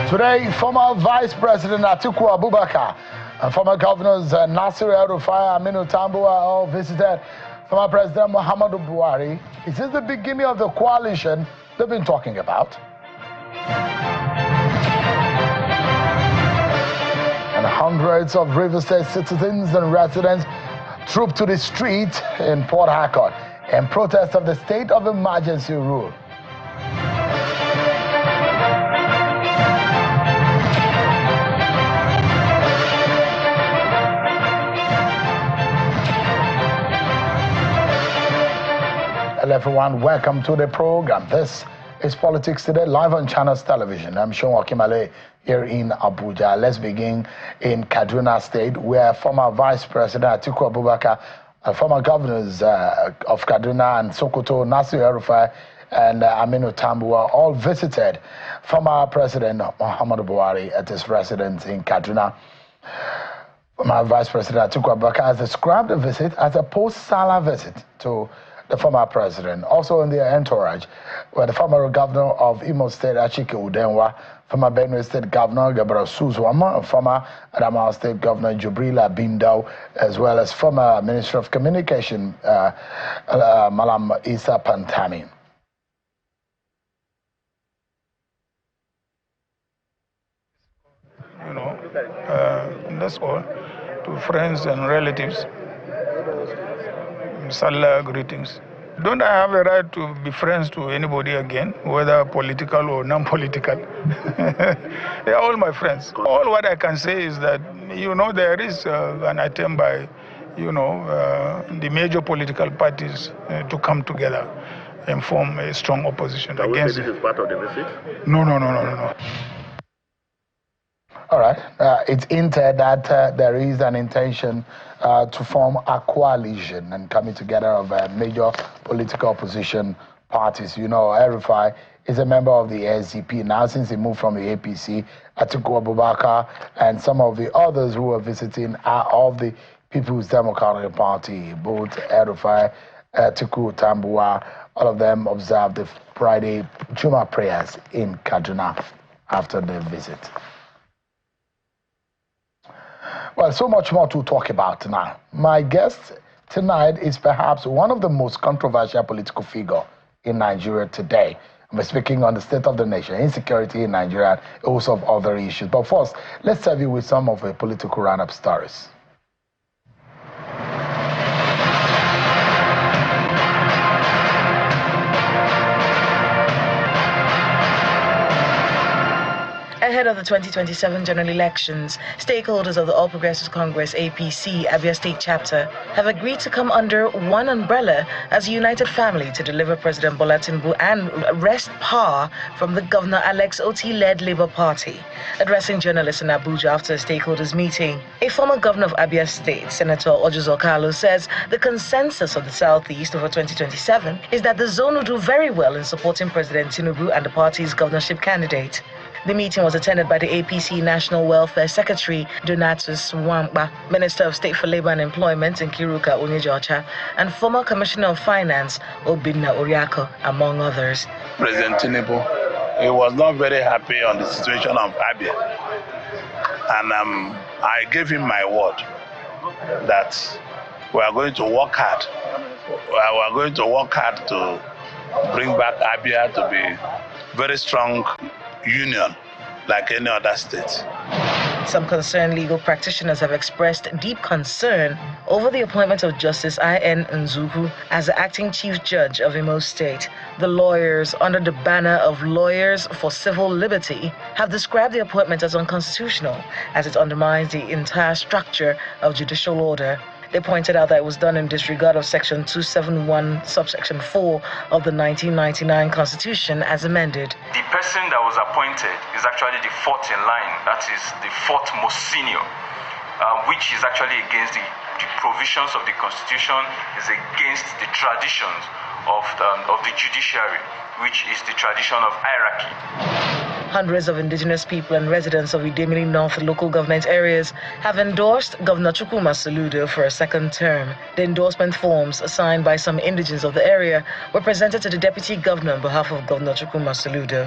Today, former Vice President Atiku Abubakar and former governors Nasir El-Rufai, Aminu Tambuwa all visited former President Muhammadu Buhari. Is this the beginning of the coalition they've been talking about? And hundreds of River State citizens and residents trooped to the street in Port Harcourt in protest of the state of emergency rule. Hello everyone, welcome to the program. This is Politics Today, live on Channels Television. I'm Sean Wakimale here in Abuja. Let's begin in Kaduna State, where former Vice President Atiku Abubakar, former governors of Kaduna and Sokoto, Nasir El-Rufai and Aminu Tambuwa all visited former President Muhammadu Buhari at his residence in Kaduna. Former Vice President Atiku Abubakar has described the visit as a post-Salah visit to the former president. Also in their entourage were the former governor of Imo State, Achike Udenwa, former Benue State Governor Gabriel Suswama, and former Adamawa State Governor Jubrila Bindao, as well as former Minister of Communication Malam Isa Pantami. That's all. To friends and relatives, Salah greetings. Don't I have a right to be friends to anybody again, whether political or non-political? They are all my friends. All what I can say is that, there is an attempt by, the major political parties to come together and form a strong opposition against it. This is part of the visit? No. All right. It's hinted that there is an intention to form a coalition and coming together of major political opposition parties. El-Rufai is a member of the SDP now since he moved from the APC. Atiku Abubakar and some of the others who are visiting are of the People's Democratic Party. Both El-Rufai, Atiku, Tambuwa, all of them observed the Friday Juma prayers in Kaduna after the visit. Well, so much more to talk about now. My guest tonight is perhaps one of the most controversial political figures in Nigeria today. We're speaking on the state of the nation, insecurity in Nigeria, also of other issues. But first, let's serve you with some of the political roundup stories. Ahead of the 2027 general elections, stakeholders of the All Progressives Congress APC Abia State chapter have agreed to come under one umbrella as a united family to deliver President Bola Tinubu and wrest power from the Governor Alex Oti-led Labour Party. Addressing journalists in Abuja after the stakeholders meeting, a former governor of Abia State, Senator Ojuzo Kalu, says the consensus of the Southeast over 2027 is that the zone will do very well in supporting President Tinubu and the party's governorship candidate. The meeting was attended by the APC National Welfare Secretary Donatus Wampa, Minister of State for Labor and Employment Nkiruka Onyejocha, and former Commissioner of Finance Obinna Oriako, among others. President Tinubu, he was not very happy on the situation of Abia. And I gave him my word that we are going to work hard. We are going to work hard to bring back Abia to be very strong union like any other state. Some concerned legal practitioners have expressed deep concern over the appointment of Justice I.N. Nzuku as the acting chief judge of Imo State. The lawyers, under the banner of Lawyers for Civil Liberty, have described the appointment as unconstitutional as it undermines the entire structure of judicial order. They pointed out that it was done in disregard of Section 271, subsection 4 of the 1999 Constitution as amended. The person that was appointed is actually the fourth in line, that is the fourth most senior, which is actually against the provisions of the Constitution, is against the traditions of the judiciary, which is the tradition of hierarchy. Hundreds of indigenous people and residents of Idemili North local government areas have endorsed Governor Chukwuma Soludo for a second term. The endorsement forms, signed by some indigents of the area, were presented to the Deputy Governor on behalf of Governor Chukwuma Soludo.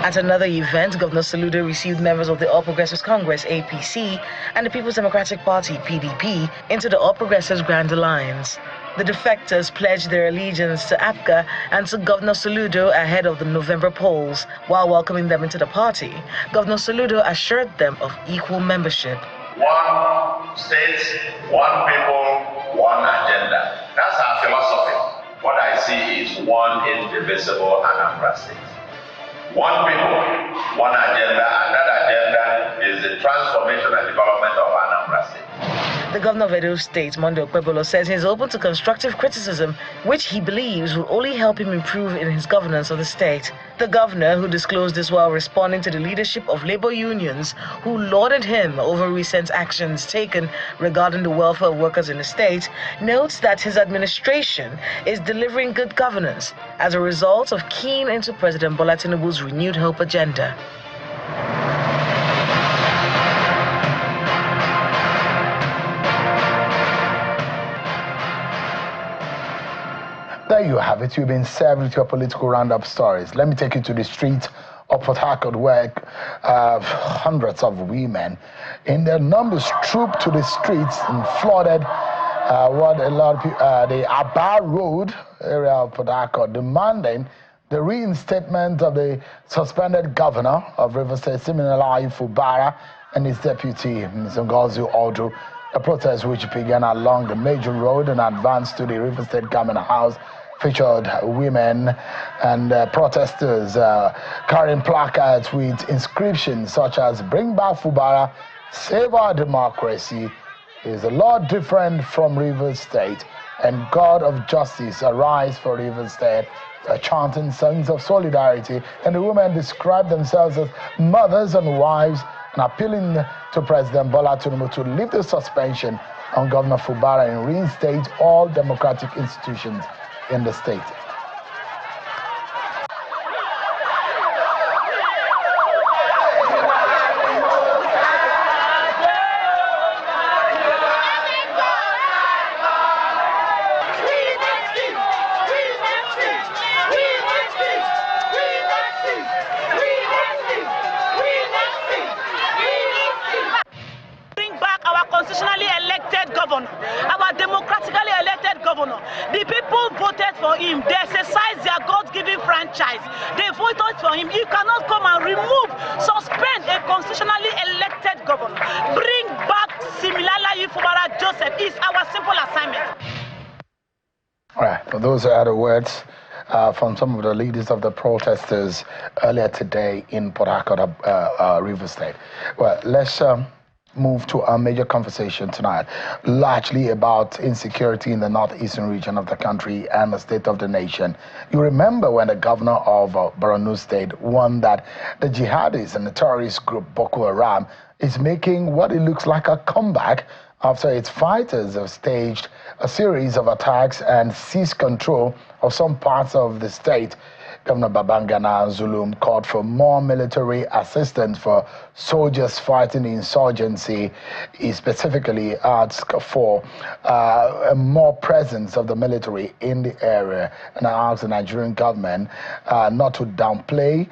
At another event, Governor Soludo received members of the All Progressives Congress (APC) and the People's Democratic Party (PDP) into the All Progressives Grand Alliance. The defectors pledged their allegiance to APCA and to Governor Soludo ahead of the November polls. While welcoming them into the party, Governor Soludo assured them of equal membership. One state, one people, one agenda. That's our philosophy. What I see is one indivisible Anambra State. One people, one agenda, and that agenda is the transformation and development of Anambra State. The governor of Edo State, Monday Okpebolo, says he is open to constructive criticism, which he believes will only help him improve in his governance of the state. The governor, who disclosed this while responding to the leadership of labor unions who lauded him over recent actions taken regarding the welfare of workers in the state, notes that his administration is delivering good governance as a result of keying into President Bola Tinubu's renewed hope agenda. There you have it. You've been served with your political roundup stories. Let me take you to the streets of Port Harcourt, where hundreds of women in their numbers trooped to the streets and flooded the Aba Road area of Port Harcourt, demanding the reinstatement of the suspended governor of Rivers State, Siminalayi Fubara, and his deputy, Ms. Ngozi Odru. A protest which began along the major road and advanced to the Rivers State Government House featured women and protesters carrying placards with inscriptions such as "Bring back Fubara, save our democracy, is a lot different from Rivers State, and God of justice, arise for Rivers State," chanting songs of solidarity. And the women described themselves as mothers and wives and appealing to President Bola Tinubu to lift the suspension on Governor Fubara and reinstate all democratic institutions in the state. Constitutionally elected governor, our democratically elected governor. The people voted for him. They exercised their God-given franchise. They voted for him. You cannot come and suspend a constitutionally elected governor. Bring back Siminalayi Fubara Joseph is our simple assignment. All right, well, those are the words from some of the leaders of the protesters earlier today in Port Harcourt, Rivers State. Well, let's move to our major conversation tonight, largely about insecurity in the northeastern region of the country and the state of the nation. You remember when the governor of Borno State warned that the jihadists and the terrorist group Boko Haram is making what it looks like a comeback after its fighters have staged a series of attacks and seized control of some parts of the state. Governor Babangana Zulum called for more military assistance for soldiers fighting the insurgency. He specifically asked for more presence of the military in the area, and I asked the Nigerian government not to downplay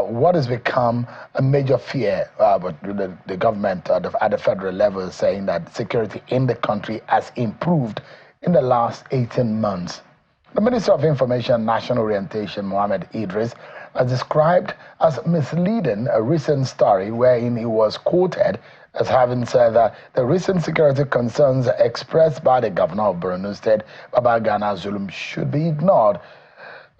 what has become a major fear, but the government at the federal level is saying that security in the country has improved in the last 18 months. The Minister of Information and National Orientation, Mohammed Idris, has described as misleading a recent story wherein he was quoted as having said that the recent security concerns expressed by the governor of Borno State, Babangana Zulum, should be ignored.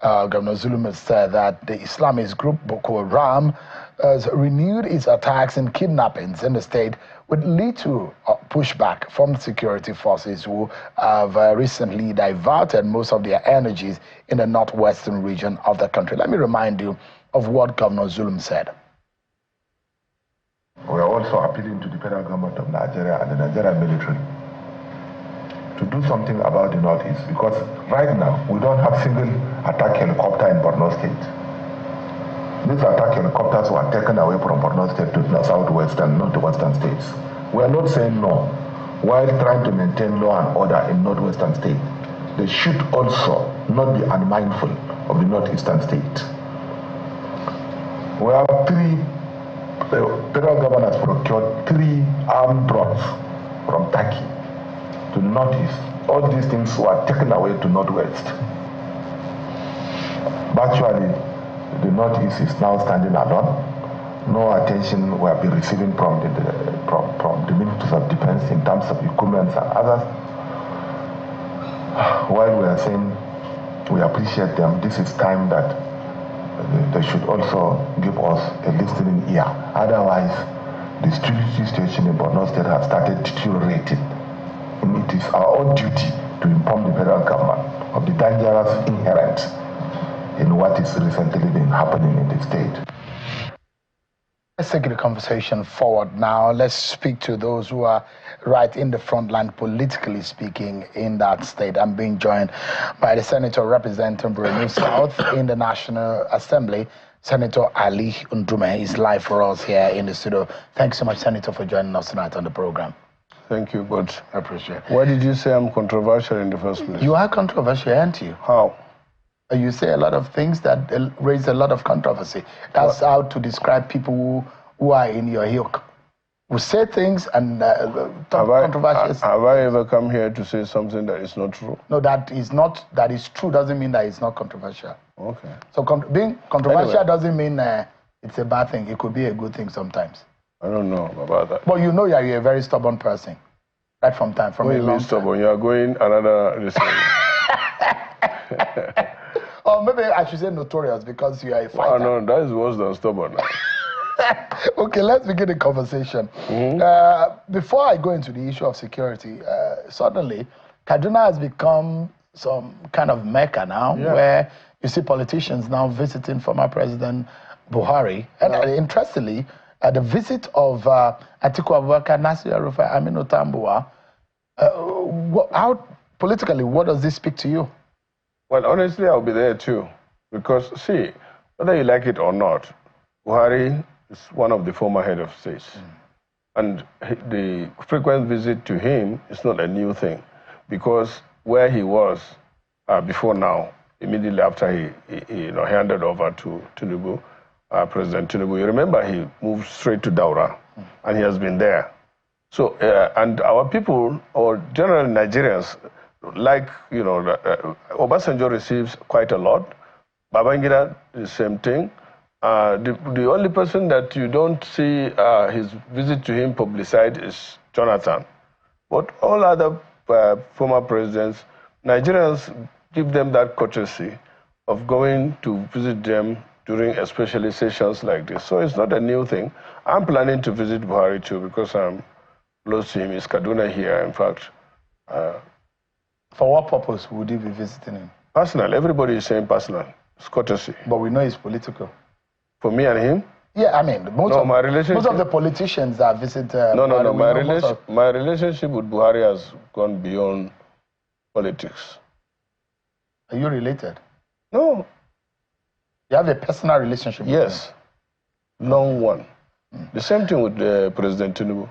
Governor Zulum has said that the Islamist group Boko Haram has renewed its attacks and kidnappings in the state, would lead to pushback from security forces who have recently diverted most of their energies in the northwestern region of the country. Let me remind you of what Governor Zulum said. We are also appealing to the federal government of Nigeria and the Nigerian military to do something about the northeast, because right now we don't have single attack helicopter in Borno State. This these attack helicopters were taken away from Borno State to the southwest and northwestern states. We are not saying no. While trying to maintain law and order in northwestern state, they should also not be unmindful of the northeastern state. We have the federal government has procured 3 armed drones from Turkey to the northeast. All these things were taken away to northwest. Virtually, the northeast is now standing alone. No attention will be receiving from the ministers of defense in terms of equipment and others. While we are saying we appreciate them, this is time that they should also give us a listening ear. Otherwise, the security situation in Borno State has started deteriorating. And it is our own duty to inform the federal government of the dangerous inherent in what is recently been happening in the state. Let's take the conversation forward now. Let's speak to those who are right in the front line, politically speaking, in that state. I'm being joined by the Senator representing Borno South in the National Assembly, Senator Ali Ndume. He's live for us here in the studio. Thanks so much, Senator, for joining us tonight on the program. Thank you, but I appreciate it. Why did you say I'm controversial in the first place? You are controversial, aren't you? How? You say a lot of things that raise a lot of controversy. That's how to describe people who are in your ilk. We say things and talk controversial. Have I ever come here to say something that is not true? No, that is true doesn't mean that it's not controversial. Okay. So being controversial doesn't mean it's a bad thing. It could be a good thing sometimes. I don't know about that. But you know you're a very stubborn person. Right from time. From when a long you stubborn, you are going another... Or maybe I should say notorious because you are a fighter. Oh, no, that is worse than stubborn. Okay, let's begin the conversation. Before I go into the issue of security, suddenly Kaduna has become some kind of mecca now, where you see politicians now visiting former President Buhari. And interestingly, the visit of Atiku Abubakar, Nasir Rufai, Aminu Tambuwa, how politically, what does this speak to you? Well, honestly, I'll be there too. Because, see, whether you like it or not, Buhari is one of the former head of states. And the frequent visit to him is not a new thing. Because where he was before now, immediately after he handed over to Tinubu, President Tinubu, you remember he moved straight to Daura, and he has been there. So, and our people, or generally Nigerians, like, Obasanjo receives quite a lot. Babangida, the same thing. The only person that you don't see his visit to him publicized is Jonathan. But all other former presidents, Nigerians give them that courtesy of going to visit them during especially sessions like this. So it's not a new thing. I'm planning to visit Buhari too because I'm close to him. It's Kaduna here, in fact. For what purpose would you be visiting him? Personal. Everybody is saying personal. It's courtesy. But we know it's political. For me and him? Yeah, I mean, most of the politicians that visit... My relationship with Buhari has gone beyond politics. Are you related? No. You have a personal relationship with him? Long one. The same thing with President Tinubu.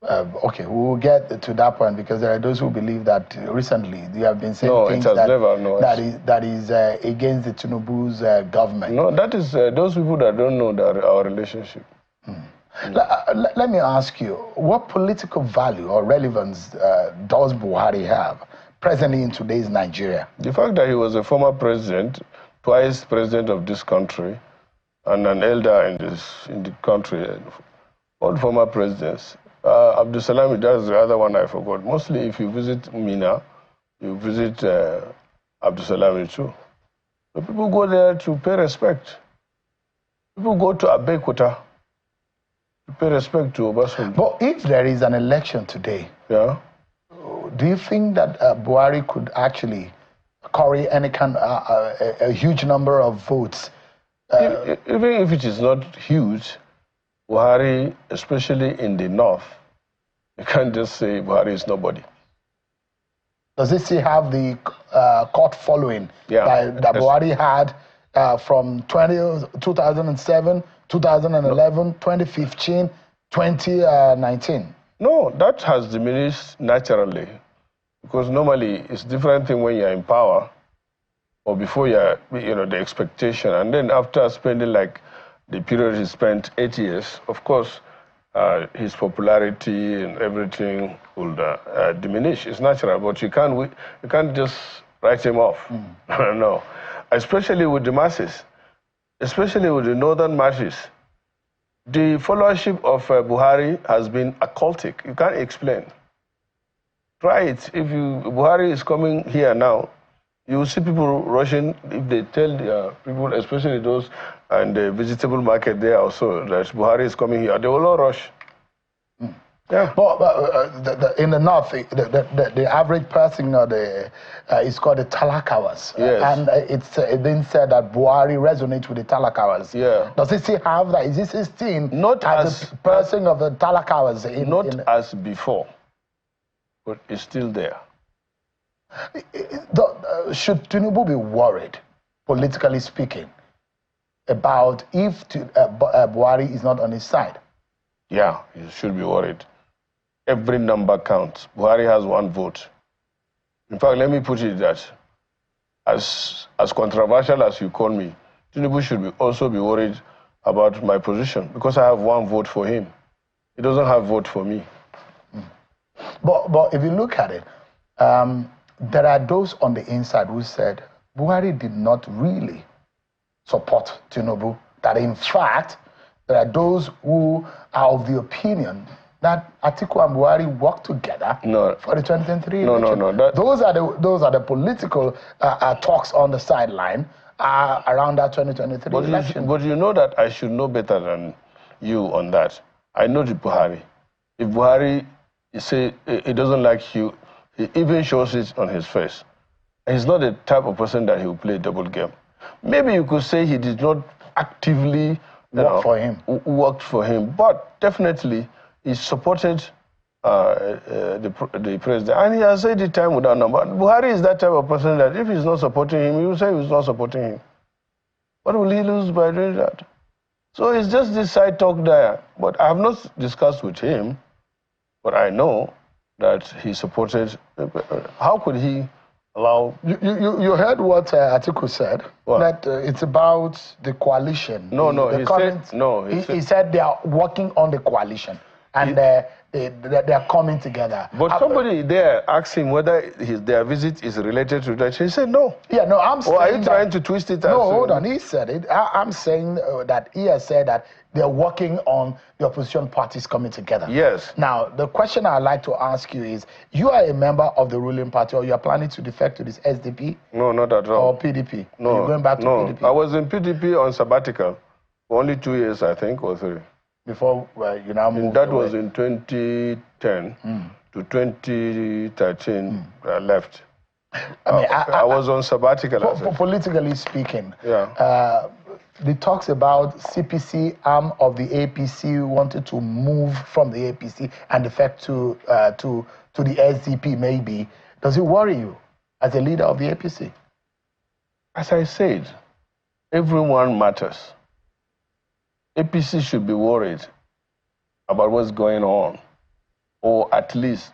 Okay, we'll get to that point because there are those who believe that recently you have been saying things that is against the Tinubu's government. No, that is those people that don't know our relationship. Let me ask you, what political value or relevance does Buhari have presently in today's Nigeria? The fact that he was a former president, twice president of this country, and an elder in the country, all former presidents. Abdul Salami, that's the other one I forgot. Mostly if you visit Mina, you visit Abdul Salami too. So people go there to pay respect. People go to Abeokuta to pay respect to Obasanjo. But if there is an election today, do you think that Buhari could actually carry any kind a huge number of votes? Even if it is not huge, Buhari, especially in the north, you can't just say Buhari is nobody. Does it still have the court following that Buhari had from 2007, 2011, 2015, 2019? No, that has diminished naturally. Because normally it's different thing when you're in power or before you're, the expectation. And then after spending like the period he spent 8 years, of course, his popularity and everything will diminish. It's natural, but you can't just write him off. No, especially with the masses, especially with the northern masses. The followership of Buhari has been occultic. You can't explain. Try it. If Buhari is coming here now, you will see people rushing. If they tell their people, especially those in the vegetable market there also, that Buhari is coming here, they will all rush. Yeah. But in the north, the average person is called the Talakawas. Yes. And it's been said that Buhari resonates with the Talakawas. Yeah. Does he still have that? Is he still seen not as a person of the Talakawas? As before, but it's still there. Should Tinubu be worried, politically speaking, about if Buhari is not on his side? Yeah, he should be worried. Every number counts. Buhari has 1 vote. In fact, let me put it that, as controversial as you call me, Tinubu should also be worried about my position because I have 1 vote for him. He doesn't have vote for me. But if you look at it, there are those on the inside who said Buhari did not really support Tinubu, that in fact, there are those who are of the opinion that Atiku and Buhari work together for the 2023 election. No. Those are the political talks on the sideline around that 2023 election. But you know that I should know better than you on that. I know the Buhari. If Buhari say he doesn't like you, he even shows it on his face. He's not the type of person that he will play double game. Maybe you could say he did not actively worked for him, but definitely he supported the president, and he has said it time without number. Buhari is that type of person that if he's not supporting him, he will say he's not supporting him. What will he lose by doing that? So it's just this side talk there. But I have not discussed with him, but I know that he supported. How could he allow? You heard what Atiku said. What? That it's about the coalition. He said they are working on the coalition and they are coming together. But somebody there asked him whether their visit is related to that. He said no. Yeah, no, I'm saying. Or are you trying to twist it? No, hold on. He said it. I'm saying that he has said that they're working on the opposition parties coming together. Yes. Now, the question I'd like to ask you is, you are a member of the ruling party, or you are planning to defect to this SDP? No, not at all. Or PDP? No. You're going back to PDP? I was in PDP on sabbatical for only 2 years, I think, or 3. Before you now moved that away. Was in 2010 to 2013, I left. I was on sabbatical. Politically speaking, yeah. The talks about CPC arm of the APC wanted to move from the APC and defect to the SDP maybe. Does it worry you as a leader of the APC? As I said, everyone matters. APC should be worried about what's going on, or at least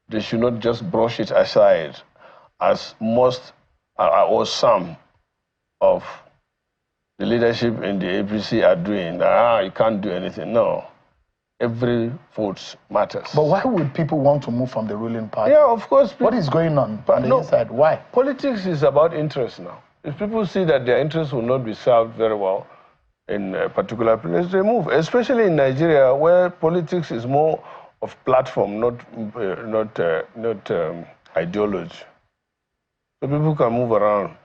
they should not just brush it aside as most or some of the leadership in the APC are doing. You can't do anything. No. Every vote matters. But why would people want to move from the ruling party? Yeah, of course. What is going on the inside? Why? Politics is about interest now. If people see that their interests will not be served very well in a particular place, they move. Especially in Nigeria, where politics is more of platform, not ideology. So people can move around,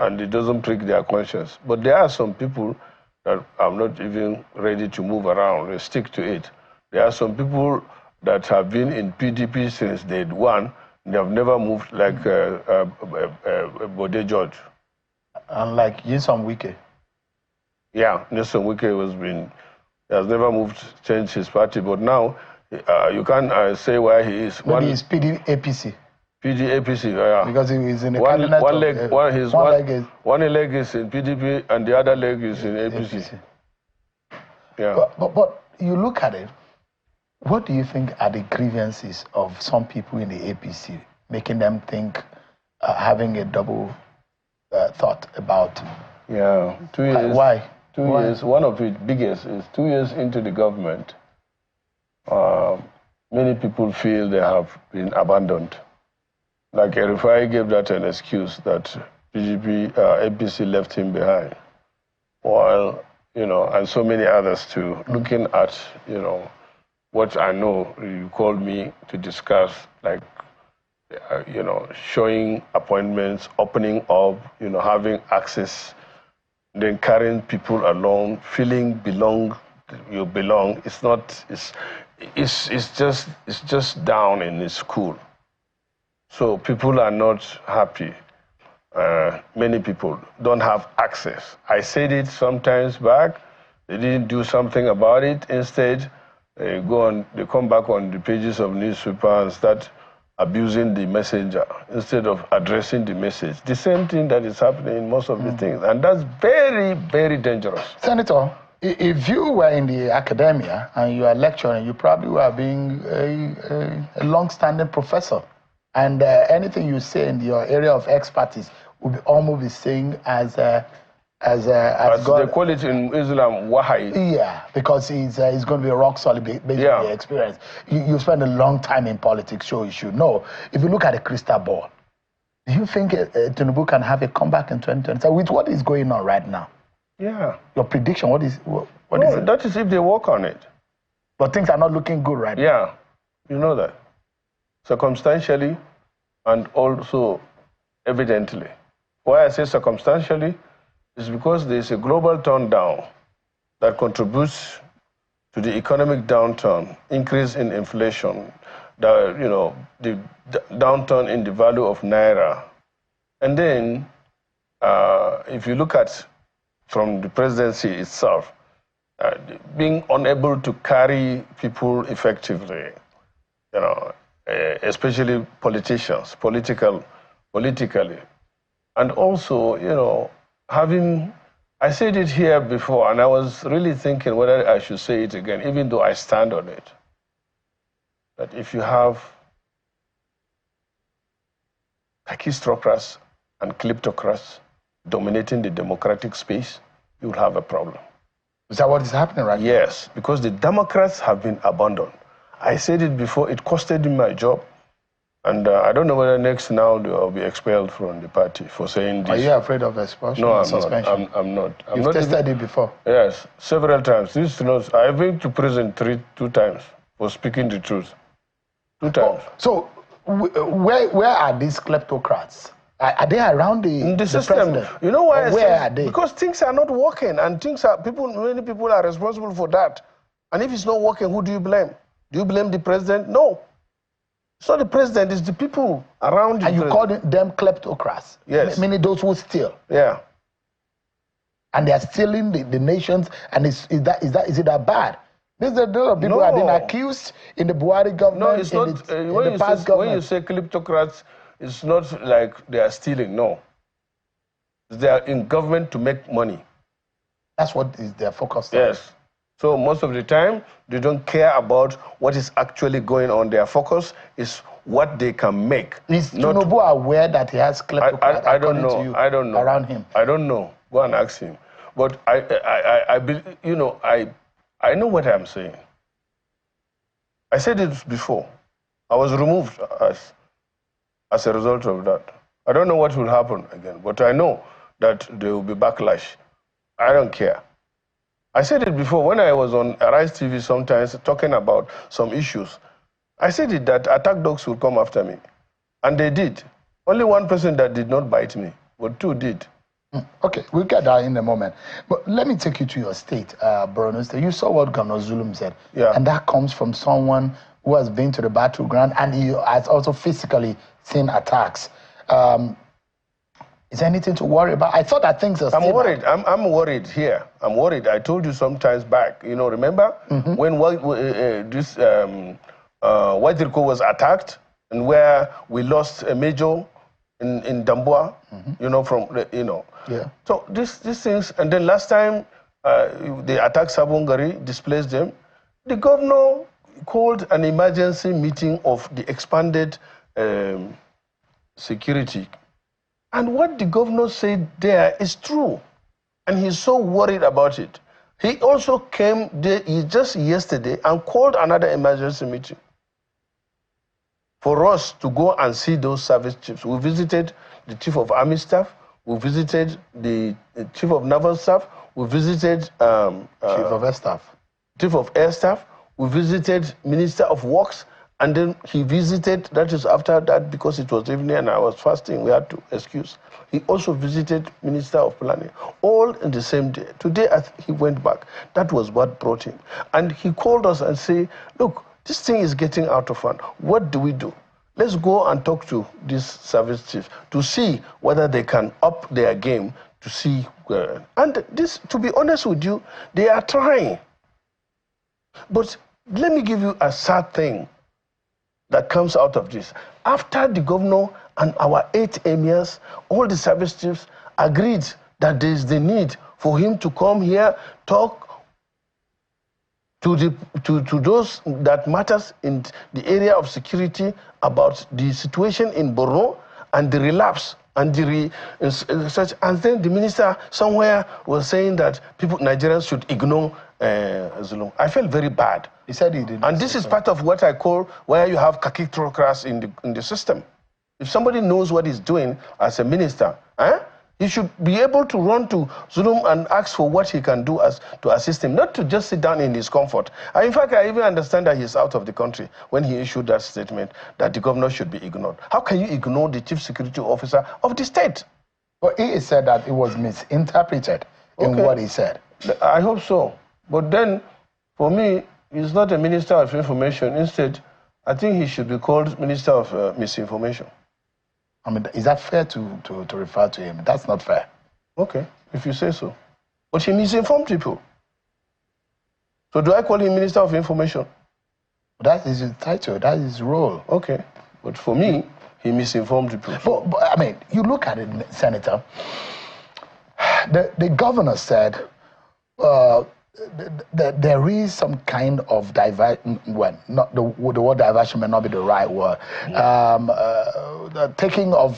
and it doesn't prick their conscience. But there are some people that are not even ready to move around. They stick to it. There are some people that have been in PDP since day one. They have never moved, like Bode George. And like Nyesom Wike. Yeah, Nyesom Wike has never moved, changed his party. But now, you can't say where he is. Maybe he's APC. APC, yeah. Because he is in the one cabinet. leg, one leg is in PDP and the other leg is in APC. Yeah. But you look at it, what do you think are the grievances of some people in the APC, making them think, having a double thought about? Yeah, 2 years. Why? 2 years. One of the biggest is 2 years into the government. Many people feel they have been abandoned. Like Erifai gave that an excuse that APC left him behind. While, and so many others too, looking at, what I know you called me to discuss, like, showing appointments, opening up, having access, then carrying people along, feeling you belong. It's just down in the school. So people are not happy. Many people don't have access. I said it sometimes back. They didn't do something about it. Instead, they come back on the pages of newspaper and start abusing the messenger instead of addressing the message. The same thing that is happening in most of the things. And that's very, very dangerous. Senator, if you were in the academia and you are lecturing, you probably were being a long-standing professor. And anything you say in your area of expertise would be almost the same as God. They call it in Islam, wahi. Yeah, because he's going to be rock solid based on the experience. You spend a long time in politics, so you should know. If you look at the crystal ball, do you think Tinubu can have a comeback in 2020 with what is going on right now? Yeah. Your prediction, what is it? That is if they work on it. But things are not looking good right now. Yeah, you know that. Circumstantially and also evidently. Why I say circumstantially is because there is a global turndown that contributes to the economic downturn, increase in inflation, the downturn in the value of naira. And then, if you look at from the presidency itself, being unable to carry people effectively, especially politicians, politically. And also, I said it here before, and I was really thinking whether I should say it again, even though I stand on it, that if you have aristocrats and kleptocrats dominating the democratic space, you'll have a problem. Is that what is happening right now? Yes, because the Democrats have been abandoned. I said it before, it costed me my job. And I don't know whether next now they'll be expelled from the party for saying this. Are you afraid of expulsion or suspension? I'm not. You've tested it before? Yes, several times. I've been to prison two times for speaking the truth. 2 times. So where are these kleptocrats? Are they around the system? President? You know why? Where are they? Because things are not working, and many people are responsible for that. And if it's not working, who do you blame? Do you blame the president? No. It's not the president, it's the people around you. And you call them kleptocrats? Yes. Meaning those who steal? Yeah. And they are stealing the nations, and is it that bad? There's a lot of people who have been accused in the Buhari government. No, it's not. When you say kleptocrats, it's not like they are stealing, no. They are in government to make money. That's what is their focus on. Yes. So most of the time, they don't care about what is actually going on. Their focus is what they can make. Is Tinubu aware that he has kleptocrats I don't know. I don't know. Around him? I don't know. Go and ask him. But I know what I'm saying. I said it before. I was removed as a result of that. I don't know what will happen again, but I know that there will be backlash. I don't care. I said it before when I was on Arise TV sometimes talking about some issues. I said it that attack dogs will come after me. And they did. Only one person that did not bite me, but 2 did. Okay, we'll get that in a moment. But let me take you to your state, Borno State. You saw what Governor Zulum said. Yeah. And that comes from someone who has been to the battleground and he has also physically seen attacks. Is there anything to worry about? I thought that things are I'm worried. I'm worried here. I'm worried. I told you sometimes back, remember when this White Rico was attacked and where we lost a major in Damboa, you know, from, you know. Yeah. So these things, and then last time they attacked Sabongari, displaced them, the governor called an emergency meeting of the expanded security. And what the governor said there is true. And he's so worried about it. He also came there just yesterday and called another emergency meeting for us to go and see those service chiefs. We visited the Chief of Army Staff, we visited the Chief of Naval Staff, we visited Chief of Air Staff. Chief of Air Staff, we visited Minister of Works, and then he visited, that is after that, because it was evening and I was fasting, we had to excuse. He also visited Minister of Planning, all in the same day. Today, he went back. That was what brought him. And he called us and said, look, this thing is getting out of hand. What do we do? Let's go and talk to these service chiefs to see whether they can up their game to see. And this, to be honest with you, they are trying. But let me give you a sad thing that comes out of this. After the governor and our 8 emirs, all the service chiefs agreed that there is the need for him to come here, talk to those that matters in the area of security about the situation in Borno and the relapse and the such. And then the minister somewhere was saying that Nigerians should ignore Zulum. I felt very bad. He said he didn't. And this is part of what I call where you have kakitocrats in the system. If somebody knows what he's doing as a minister, he should be able to run to Zulum and ask for what he can do to assist him, not to just sit down in his comfort. In fact, I even understand that he's out of the country when he issued that statement that the governor should be ignored. How can you ignore the chief security officer of the state? Well, he said that it was misinterpreted in what he said. I hope so. But then, for me, he's not a minister of information. Instead, I think he should be called Minister of Misinformation. I mean, is that fair to refer to him? That's not fair. Okay, if you say so. But he misinformed people. So do I call him Minister of Information? That is his title, that is his role. Okay, but for me, he misinformed people. But I mean, you look at it, Senator, the governor said there is some kind of diversion. Well, not the word diversion may not be the right word. The taking of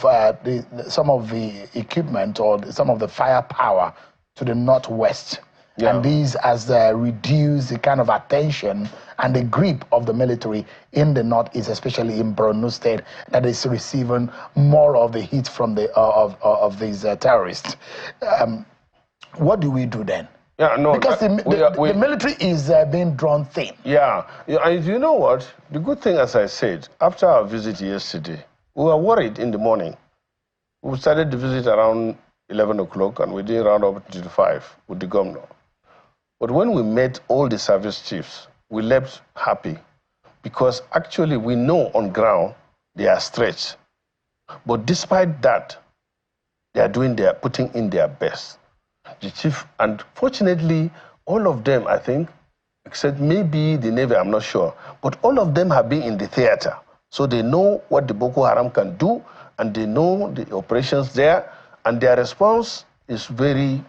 some of the equipment or some of the firepower to the northwest, and these as reduce the kind of attention and the grip of the military in the northeast, especially in Borno State, that is receiving more of the heat from the of these terrorists. What do we do then? Yeah, no, because the military is being drawn thin. Yeah, and you know what? The good thing, as I said, after our visit yesterday, we were worried in the morning. We started the visit around 11 o'clock and we did round up to 5 with the governor. But when we met all the service chiefs, we left happy because actually we know on ground they are stretched. But despite that, they are putting in their best. The chief, and fortunately, all of them, I think, except maybe the Navy, I'm not sure, but all of them have been in the theater. So they know what the Boko Haram can do, and they know the operations there, and their response is very,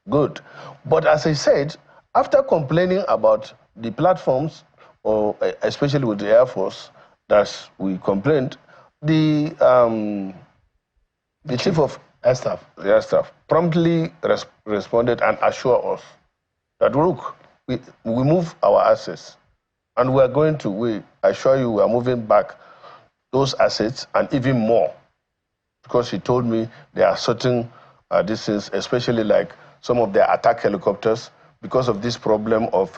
good. But as I said, after complaining about the platforms, or especially with the Air Force, that we complained, the chief of Air Staff. The Air Staff promptly responded and assured us that, look, we move our assets, and we are going to, I assure you, we are moving back those assets and even more. Because he told me there are certain things, especially like some of their attack helicopters, because of this problem of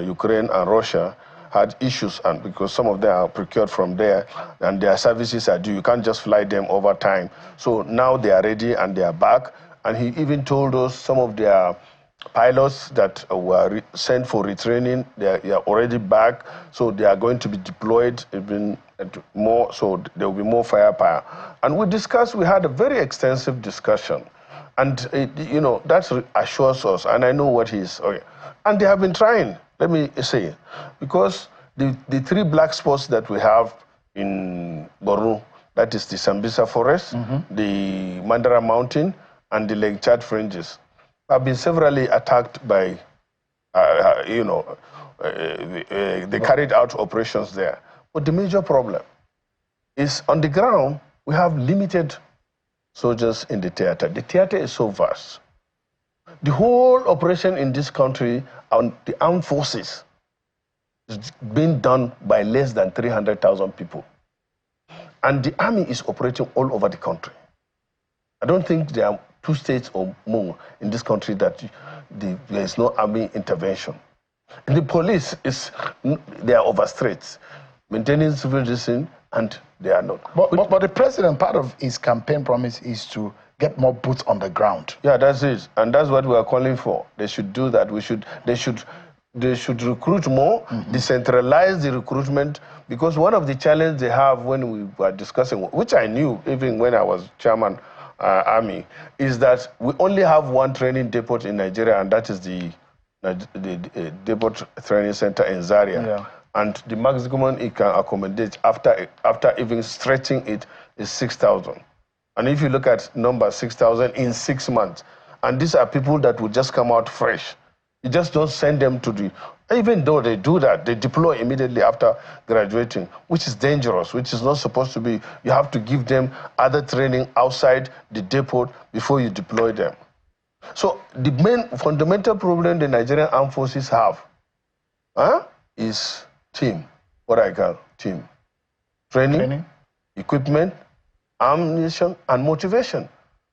Ukraine and Russia, had issues, and because some of them are procured from there and their services are due. You can't just fly them over time. So now they are ready and they are back. And he even told us some of their pilots that were sent for retraining, they are already back. So they are going to be deployed even more, so there will be more firepower. And we had a very extensive discussion. And, that assures us, and I know what he's, and they have been trying. Let me say, because the 3 black spots that we have in Borno, that is the Sambisa Forest, the Mandara Mountain, and the Lake Chad fringes, have been severally attacked by, they carried out operations there. But the major problem is on the ground, we have limited soldiers in the theater. The theater is so vast. The whole operation in this country, on the armed forces, is being done by less than 300,000 people. And the army is operating all over the country. I don't think there are 2 states or more in this country that there is no army intervention. And the police, they are overstretched, maintaining civil discipline, and they are not. But the president, part of his campaign promise is to get more boots on the ground. Yeah, that's it. And that's what we are calling for. They should do that. They should recruit more, decentralize the recruitment, because one of the challenges they have when we were discussing, which I knew even when I was chairman army, is that we only have one training depot in Nigeria, and that is the depot training center in Zaria. Yeah. And the maximum it can accommodate after even stretching it is 6,000. And if you look at number 6,000 in 6 months, and these are people that will just come out fresh. You just don't send them to the, even though they do that, they deploy immediately after graduating, which is dangerous, which is not supposed to be. You have to give them other training outside the depot before you deploy them. So the main fundamental problem the Nigerian armed forces have is team, what I call team. Training, equipment, ammunition, and motivation.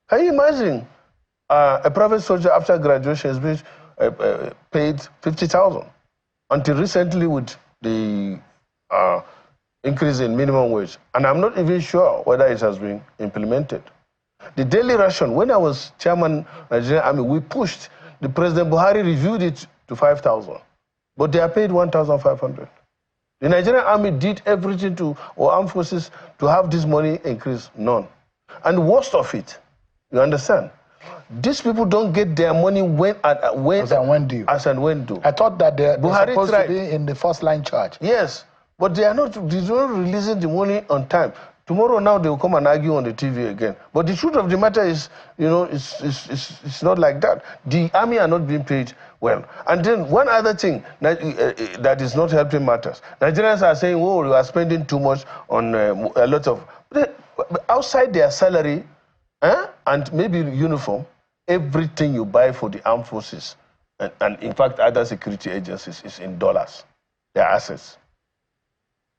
Can you imagine a private soldier after graduation is being paid 50,000 until recently with the increase in minimum wage, and I'm not even sure whether it has been implemented. The daily ration, when I was chairman Nigerian Army, we pushed, the President Buhari reviewed it to 5,000, but they are paid 1,500. The Nigerian Army did everything or armed forces to have this money increase, none. And worst of it, you understand, these people don't get their money as and when due. I thought that they're supposed to be in the first line charge. Yes, but they're not releasing the money on time. Tomorrow now they will come and argue on the TV again. But the truth of the matter is, it's not like that. The army are not being paid well. And then one other thing that is not helping matters. Nigerians are saying, oh, we are spending too much on a lot of... Outside their salary and maybe uniform, everything you buy for the armed forces, and in fact other security agencies, is in dollars, their assets.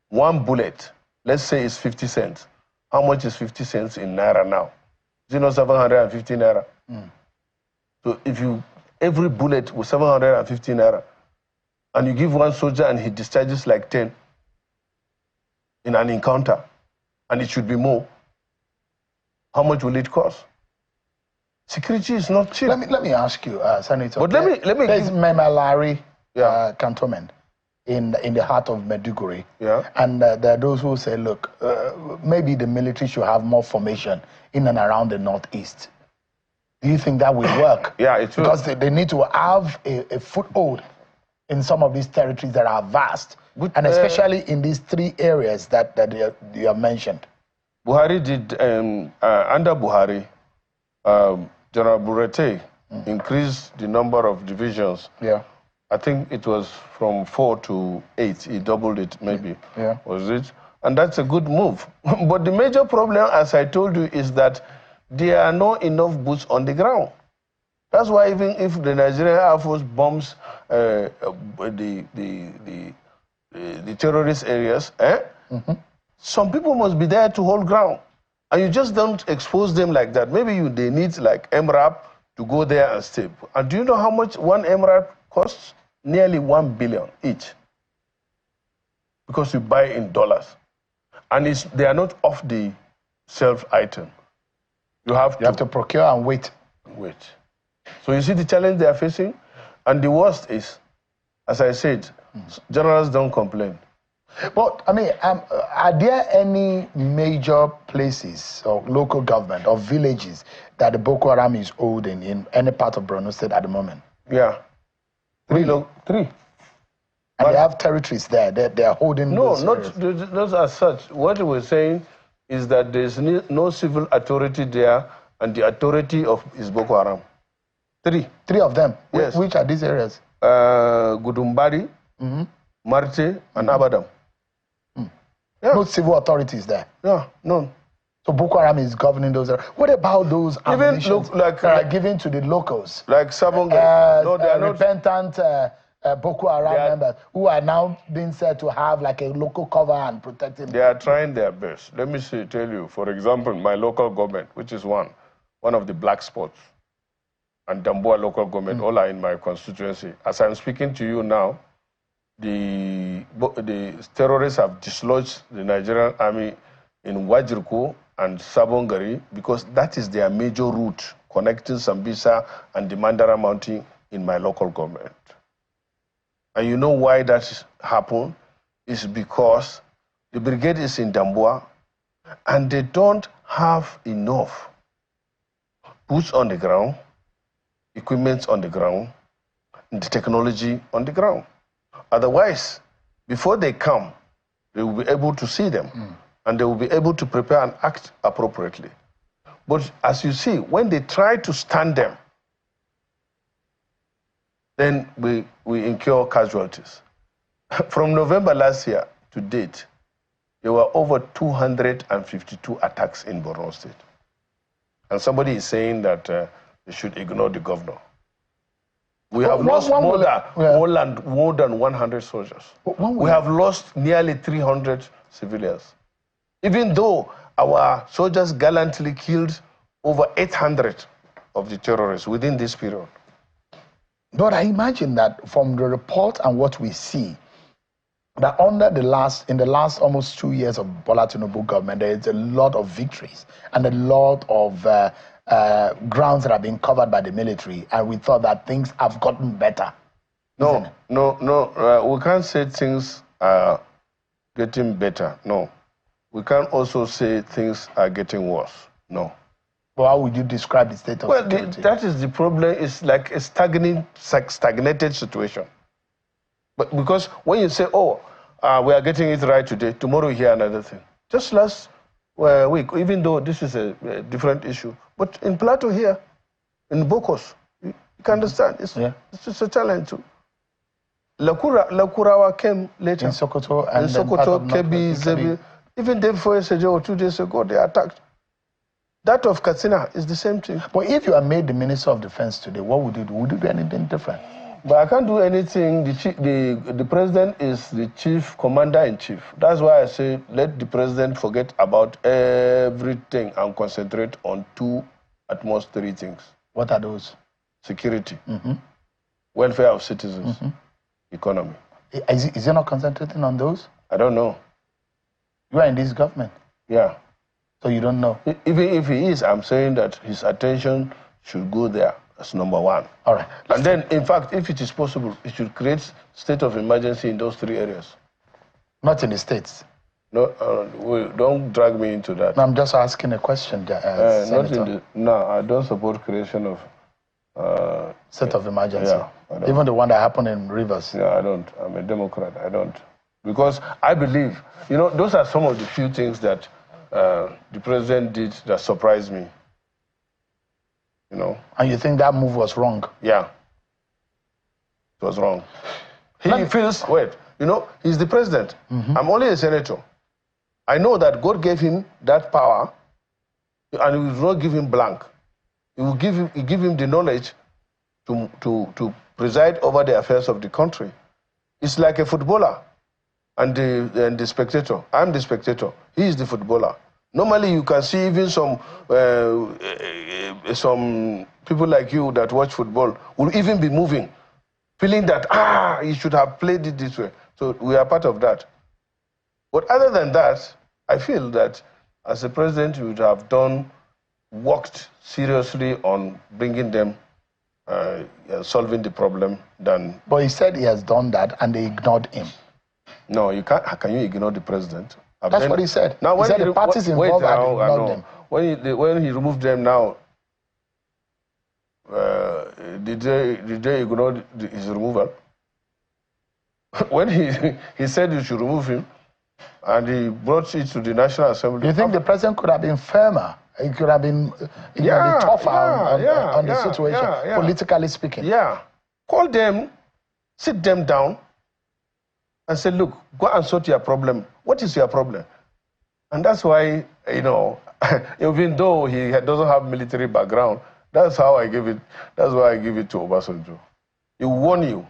One bullet, let's say it's 50 cents. How much is 50 cents in Naira now? Is it not 750 Naira? So if every bullet was 750 Naira, and you give one soldier and he discharges like 10 in an encounter, and it should be more, how much will it cost? Security is not cheap. Let me ask you, Senator. But let me there's Memalari cantonment in the heart of Maiduguri. Yeah. And there are those who say, look, maybe the military should have more formation in and around the northeast. Do you think that will work? Yeah, it will. Because they need to have a foothold in some of these territories that are vast, and especially in these 3 areas that you have mentioned. Buhari did, under Buhari, General Burete increased the number of divisions. Yeah. I think it was from 4 to 8. He doubled it, maybe. Yeah. Was it? And that's a good move. But the major problem, as I told you, is that there are not enough boots on the ground. That's why even if the Nigerian Air Force bombs the terrorist areas, some people must be there to hold ground. And you just don't expose them like that. Maybe they need like MRAP to go there and stay. And do you know how much one MRAP costs? Nearly 1 billion each. Because you buy in dollars. And they are not off the shelf item. You have to procure and wait. So you see the challenge they are facing? And the worst is, as I said, generals don't complain. But, I mean, are there any major places or local government or villages that the Boko Haram is holding in any part of Borno State at the moment? Yeah. 3. And they have territories there. They are holding No, those not as such. What we're saying is that there's no civil authority there, and the authority is Boko Haram. Three of them? Yes. Which are these areas? Gudumbari, Marte, and Abadam. Yeah. No civil authorities there? Yeah, none. So Boko Haram is governing those areas. What about those ammunitions that are given to the locals? Like Sabonga. No, they are repentant Boko Haram members who are now being said to have like a local cover and protecting. They are trying their best. Let me tell you, for example, my local government, which is one of the black spots, and Damboa local government, all are in my constituency. As I'm speaking to you now, the terrorists have dislodged the Nigerian army in Wajirko and Sabongari because that is their major route connecting Sambisa and the Mandara Mountain in my local government. And you know why that happened? It's because the brigade is in Damboa and they don't have enough boots on the ground, equipment on the ground, and the technology on the ground. Otherwise, before they come, they will be able to see them and they will be able to prepare and act appropriately. But as you see, when they try to stand them, then we incur casualties. From November last year to date, there were over 252 attacks in Borno State. And somebody is saying that they should ignore the governor. We have lost more than 100 soldiers. We have lost nearly 300 civilians. Even though our soldiers gallantly killed over 800 of the terrorists within this period. But I imagine that from the report and what we see, that in the last almost 2 years of Bola Tinubu government, there is a lot of victories and a lot of grounds that have been covered by the military, and we thought that things have gotten better. No, we can't say things are getting better. No, we can't also say things are getting worse. No. Well, how would you describe the state of security? That is the problem. It's like a stagnated situation. But because when you say, oh, we are getting it right today, tomorrow you hear another thing. Just last week, even though this is a different issue, but in Plateau here, in Bokos, you can understand, it's just a challenge too. Lakurawa came later. In Sokoto, Kebi, Zebi. Even day before yesterday or 2 days ago, they attacked. That of Katsina is the same thing. But if you are made the Minister of Defense today, what would you do? Would you do anything different? But I can't do anything. The president is the chief commander-in-chief. That's why I say let the president forget about everything and concentrate on at most three things. What are those? Security, welfare of citizens, economy. Is he not concentrating on those? I don't know. You are in this government? Yeah. So you don't know? Even if he is, I'm saying that his attention should go there. That's number one. All right. And then, in fact, if it is possible, it should create state of emergency in those three areas. Not in the states? No, don't drag me into that. No, I'm just asking a question, Senator. No, I don't support creation of... state of emergency? Yeah. Even the one that happened in Rivers? Yeah, I don't. I'm a Democrat. I don't. Because I believe, those are some of the few things that the president did that surprised me. And you think that move was wrong? Yeah. It was wrong. He feels, he's the president. I'm only a senator. I know that God gave him that power and he will not give him blank. He will give him the knowledge to preside over the affairs of the country. It's like a footballer and the spectator. I'm the spectator. He is the footballer. Normally, you can see even some people like you that watch football will even be moving, feeling that, he should have played it this way. So we are part of that. But other than that, I feel that as a president, you would have worked seriously on bringing them, solving the problem than... But he said he has done that and they ignored him. No, you can't. How can you ignore the president? That's what he said. Now, he said the parties involved had ignored them. When he removed them now, did they ignore his removal? when he said you should remove him, and he brought it to the National Assembly. Do you think the president could have been firmer? He could have been, tougher on the situation, politically speaking? Yeah. Call them, sit them down, and say, look, go and sort your problem. What is your problem? And that's why, you know, even though he doesn't have military background, that's how I give it. That's why I give it to Obasanjo. He warn you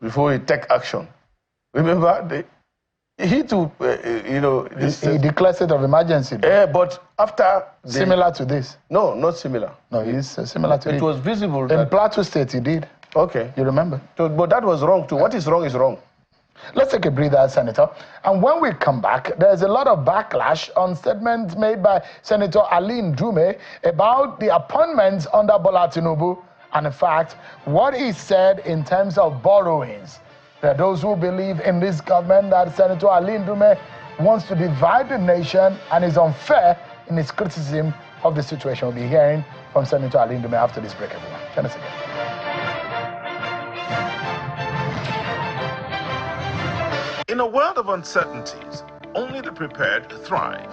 before he take action. Remember, he too, you know... He declared state of emergency. But after... Similar to this? No, not similar. No, it's similar to it. It was visible in Plateau State, he did. Okay. You remember? But that was wrong too. What is wrong is wrong. Let's take a breather, Senator. And when we come back, there's a lot of backlash on statements made by Senator Ali Ndume about the appointments under Bola Tinubu, and in fact, what he said in terms of borrowings. There are those who believe in this government that Senator Ali Ndume wants to divide the nation and is unfair in his criticism of the situation. We'll be hearing from Senator Ali Ndume after this break, everyone. Join us again. In a world of uncertainties, only the prepared thrive.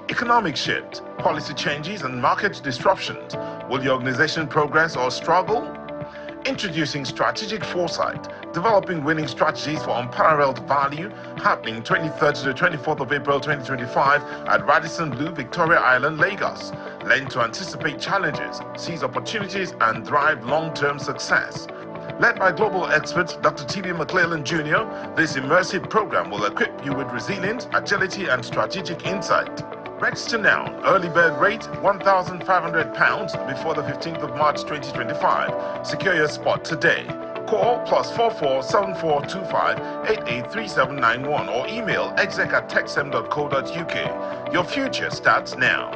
Economic shift, policy changes, and market disruptions. Will your organization progress or struggle? Introducing Strategic Foresight, developing winning strategies for unparalleled value, happening 23rd to the 24th of April 2025 at Radisson Blu, Victoria Island, Lagos. Learn to anticipate challenges, seize opportunities, and drive long-term success. Led by global expert Dr. T.B. McClellan Jr., this immersive program will equip you with resilience, agility, and strategic insight. Register now. Early bird rate £1,500 before the 15th of March 2025. Secure your spot today. Call +44 7425 883791 or email exec@techsem.co.uk. Your future starts now.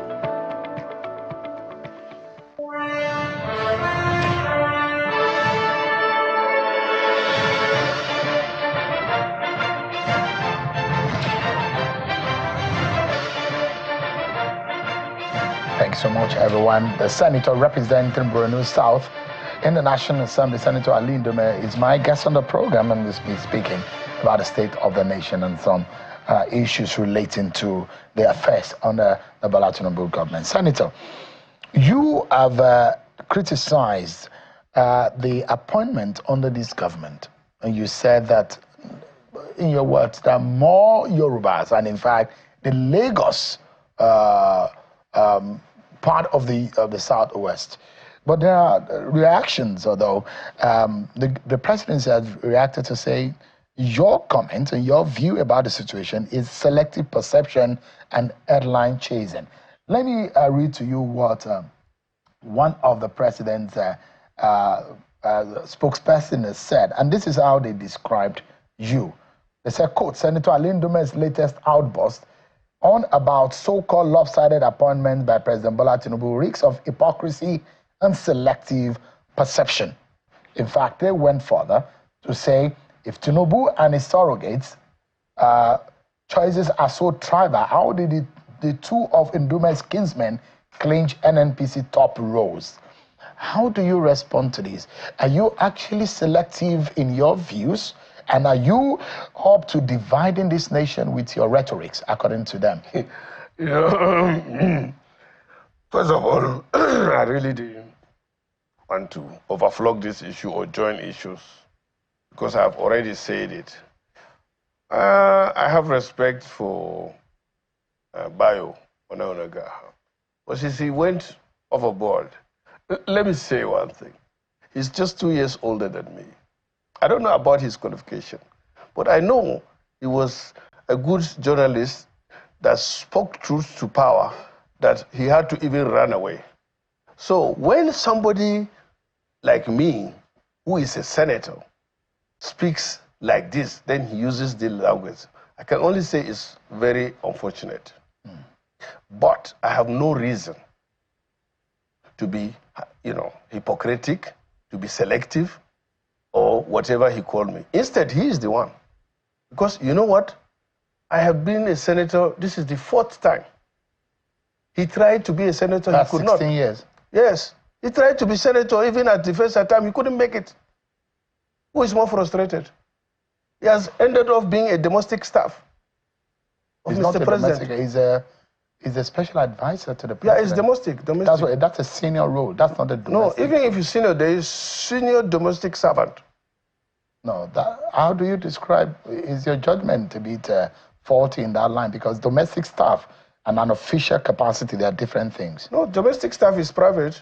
Thanks so much, everyone. The senator representing Borno South in the National Assembly, Senator Ali Ndume, is my guest on the program, and we'll be speaking about the state of the nation and some issues relating to the affairs under the Bola Tinubu government. Senator, you have criticized the appointment under this government, and you said that, in your words, there are more Yorubas, and in fact, the Lagos part of the Southwest. But there are reactions, although the presidency has reacted to say your comment and your view about the situation is selective perception and headline chasing. Let me read to you what one of the president's spokesperson has said, and this is how they described you. They said, quote, Senator Ali Ndume's latest outburst on about so-called lopsided appointments by President Bola Tinubu reeks of hypocrisy and selective perception. In fact, they went further to say, if Tinubu and his surrogates choices are so tribal, how did the two of Ndume's kinsmen clinch NNPC top roles? How do you respond to this? Are you actually selective in your views? And are you up to dividing this nation with your rhetorics, according to them? You know, first of all, I really didn't want to overflog this issue or join issues because I've already said it. I have respect for Bayo Onaonaga, but since he went overboard, let me say one thing. He's just 2 years older than me. I don't know about his qualification, but I know he was a good journalist that spoke truth to power, that he had to even run away. So when somebody like me, who is a senator, speaks like this, then he uses the language, I can only say it's very unfortunate. But I have no reason to be, hypocritic, to be selective, or whatever he called me. Instead, he is the one. Because you know what? I have been a senator, this is the 4th time. He tried to be a senator, That's he could not. 16 years. Yes. He tried to be senator even at the first time, he couldn't make it. Who is more frustrated? He has ended up being a domestic staff of He's Mr. not a President. domestic, he's a special advisor to the president. Yeah, it's domestic. That's a senior role. That's not a domestic. No, even if you're senior, there is senior domestic servant. No, how do you describe, is your judgment to be faulty in that line? Because domestic staff and an official capacity, they are different things. No, domestic staff is private.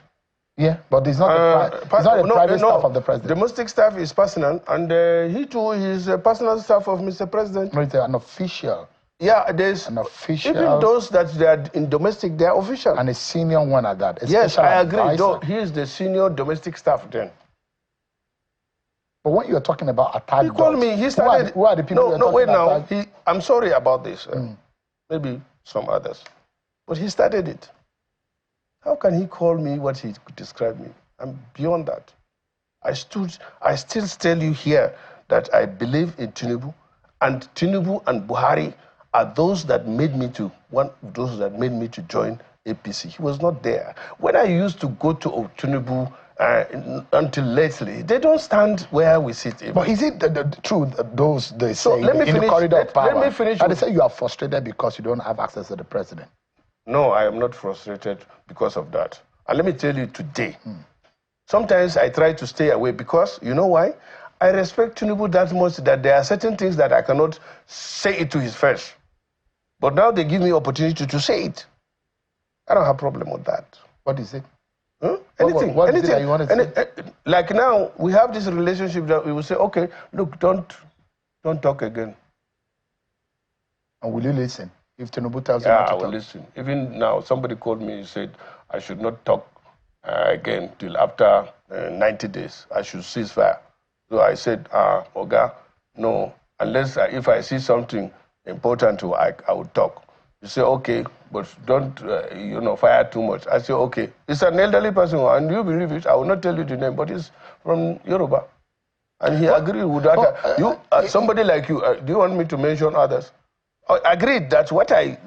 Yeah, but it's not a private staff of the president. Domestic staff is personal, and he too is a personal staff of Mr. President. No, it's an official. Yeah, there's an official. Even those that they are in domestic, they are official. And a senior one at that. Yes, I agree. Though he is the senior domestic staff then. But when you're talking about attack, he called me. He started. Who are the people? No, wait now. I'm sorry about this. Maybe some others, but he started it. How can he call me what he described me? I'm beyond that. I still tell you here that I believe in Tinubu, and Tinubu and Buhari are those that made me to join APC. He was not there. When I used to go to Tinubu until lately, they don't stand where we sit. But is it the truth, those they say let me in finish, the corridor of power? Let me finish. And they say you are frustrated because you don't have access to the president. No, I am not frustrated because of that. And let me tell you today, sometimes I try to stay away because, you know why? I respect Tinubu that much that there are certain things that I cannot say it to his face. But now they give me opportunity to say it. I don't have a problem with that. What is it? Anything. What is it that you want to say? Like now, we have this relationship that we will say, okay, look, don't talk again. And will you listen? If Tinubu tells you not to I will listen. Even now, somebody called me and said I should not talk again till after 90 days. I should cease fire. So I said, Oga, no, unless if I see something important, I will talk. You say, okay, but don't, fire too much. I say, okay. It's an elderly person, and you believe it. I will not tell you the name, but it's from Yoruba. And he agreed with that. Somebody like you, do you want me to mention others? I agreed that what I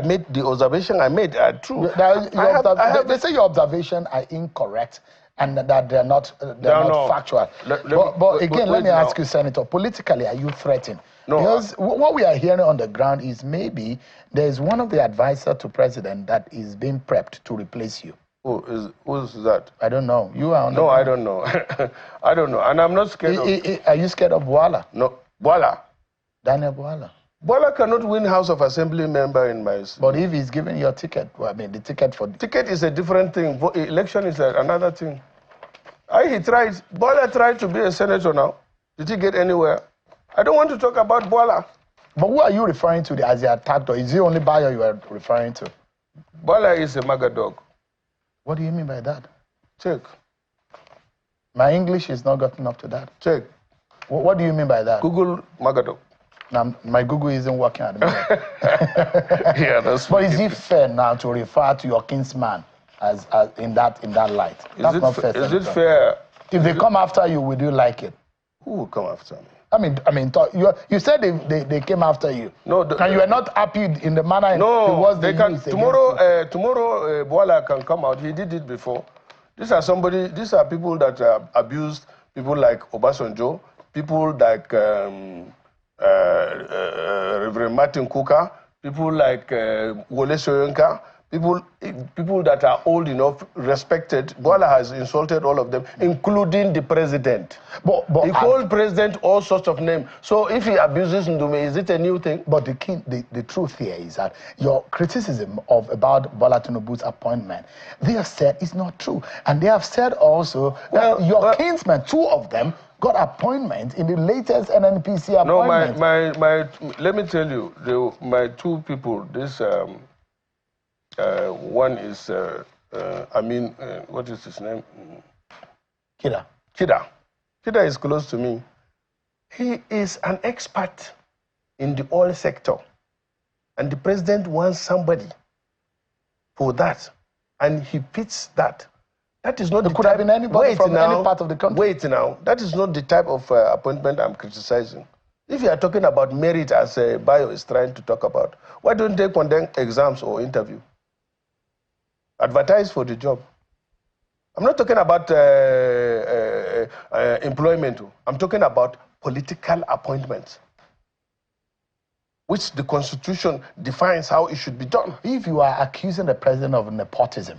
made, the observation I made are true. They say your observations are incorrect and that they're not factual. But again, let me ask you, Senator, politically, are you threatened? No, because what we are hearing on the ground is maybe there's one of the advisors to president that is being prepped to replace you. Who's that? I don't know. You are on the ground. I don't know. I don't know. And I'm not scared Are you scared of Bwala? No. Bwala? Daniel Bwala. Bwala cannot win House of Assembly member in my... But if he's giving you a ticket, the ticket for... Ticket is a different thing. Election is another thing. He tried. Bwala tried to be a senator now. Did he get anywhere? I don't want to talk about Bwala. But who are you referring to as the attacked, or is he only Bayo you are referring to? Bwala is a MAGA dog. What do you mean by that? Check. My English is not gotten up to that. Check. What do you mean by that? Google MAGA dog. Now, my Google isn't working at the moment. Yeah, that's But is it fair now to refer to your kinsman as in that light? That's not fair. Is it fair? If they come after you, would you like it? Who will come after me? You said they came after you. No, and you are not happy in the manner no, they can. Tomorrow, Bwala can come out. He did it before. These are people that abused people like Obasanjo, people like Reverend Martin Kuka, people like Wole Soyinka, people that are old enough, respected. Bwala has insulted all of them, including the president. But he called president all sorts of names. So if he abuses Ndume, is it a new thing? But the truth here is that your criticism about Bola Tinubu's appointment, they have said it's not true. And they have said also that your kinsmen, two of them, got appointment in the latest NNPC appointment. No, let me tell you, my two people, this... one is, what is his name? Kida. Kida is close to me. He is an expert in the oil sector. And the president wants somebody for that. And he fits that. That is not the could have been anybody from any part of the country. Wait now. That is not the type of appointment I'm criticizing. If you are talking about merit as Bayo is trying to talk about, why don't they conduct exams or interview? Advertise for the job. I'm not talking about employment. I'm talking about political appointments, which the Constitution defines how it should be done. If you are accusing the president of nepotism.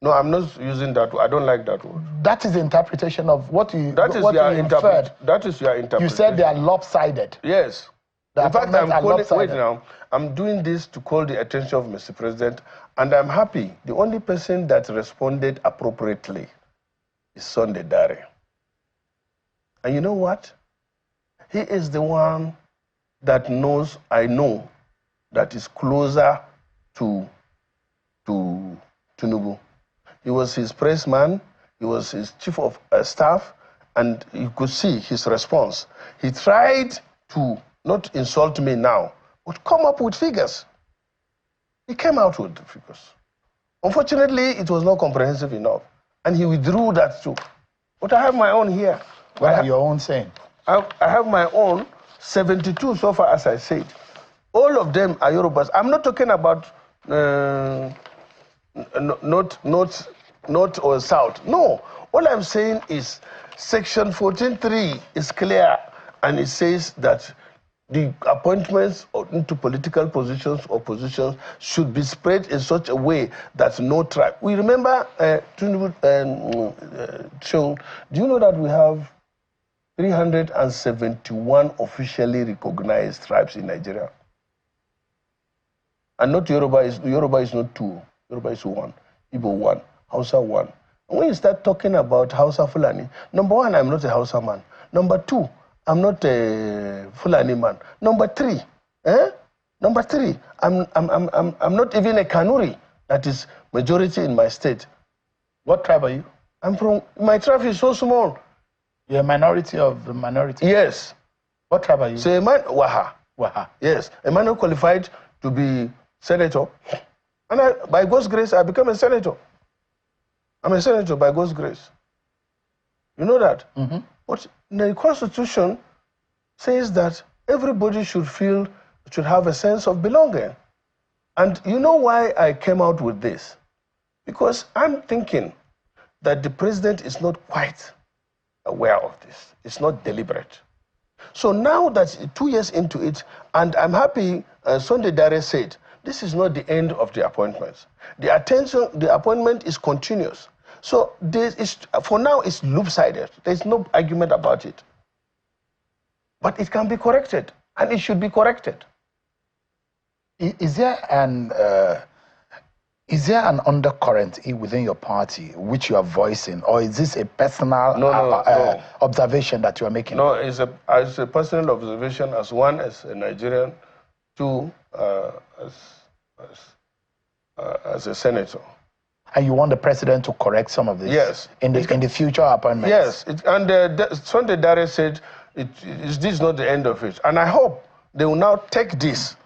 No, I'm not using that word. I don't like that word. That is the interpretation of what you That is what your you inferred. That is your interpretation. You said they are lopsided. Yes. The In fact, I'm calling, lopsided. wait now, I'm doing this to call the attention of Mr. President, and I'm happy. The only person that responded appropriately is Sunday Dare. And you know what? He is the one that knows, I know, that is closer to Tinubu. He was his press man, he was his chief of staff, and you could see his response. He tried to not insult me now, but come up with figures. He came out with the figures. Unfortunately, it was not comprehensive enough, and he withdrew that too. But I have my own here. What are your own saying? I have my own 72 so far, as I said. All of them are Yorubas. I'm not talking about north or south. No. All I'm saying is Section 14.3 is clear, and it says that the appointments into political positions or positions should be spread in such a way that no tribe. We remember, do you know that we have 371 officially recognized tribes in Nigeria? And not Yoruba is not two. Yoruba is one. Igbo one. Hausa one. And when you start talking about Hausa Fulani, number one, I'm not a Hausa man. Number two, I'm not a Fulani man. Number three, I'm not even a Kanuri. That is majority in my state. What tribe are you? I'm from. My tribe is so small. You're a minority of the minority. Yes. What tribe are you? So a man, Waha. Waha. Yes, a man who qualified to be senator, and by God's grace, I became a senator. I'm a senator by God's grace. You know that? Mm-hmm. But the Constitution says that everybody should have a sense of belonging. And you know why I came out with this? Because I'm thinking that the president is not quite aware of this. It's not deliberate. So now that 2 years into it, and I'm happy, Sunday Dare said, this is not the end of the appointments. The appointment is continuous. So for now, it's loop-sided. There's no argument about it. But it can be corrected, and it should be corrected. Is there an undercurrent within your party which you are voicing, or is this a personal observation that you are making? No, it's a personal observation as one, as a Nigerian, two, as a senator. And you want the president to correct some of this? Yes. In the future appointments? Yes. Sunday Dare said, this is not the end of it. And I hope they will now take this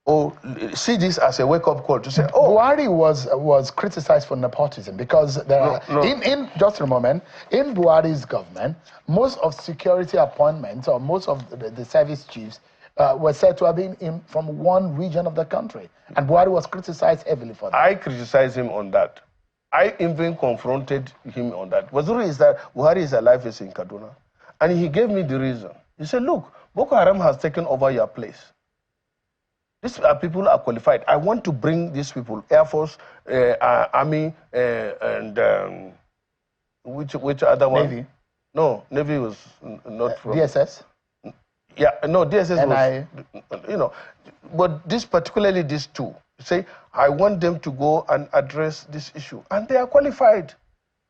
or see this as a wake-up call to say, oh. Buhari was criticized for nepotism because in just a moment, in Buhari's government, most of security appointments or most of the service chiefs were said to have been from one region of the country. And Buhari was criticized heavily for that. I criticized him on that. I even confronted him on that. What's the reason is that Buhari is alive in Kaduna. And he gave me the reason. He said, look, Boko Haram has taken over your place. These people are qualified. I want to bring these people, Air Force, Army, and which other one? Navy. No, Navy was not from... DSS? Yeah, no, DSS was... You know, but particularly these two. Say, I want them to go and address this issue. And they are qualified.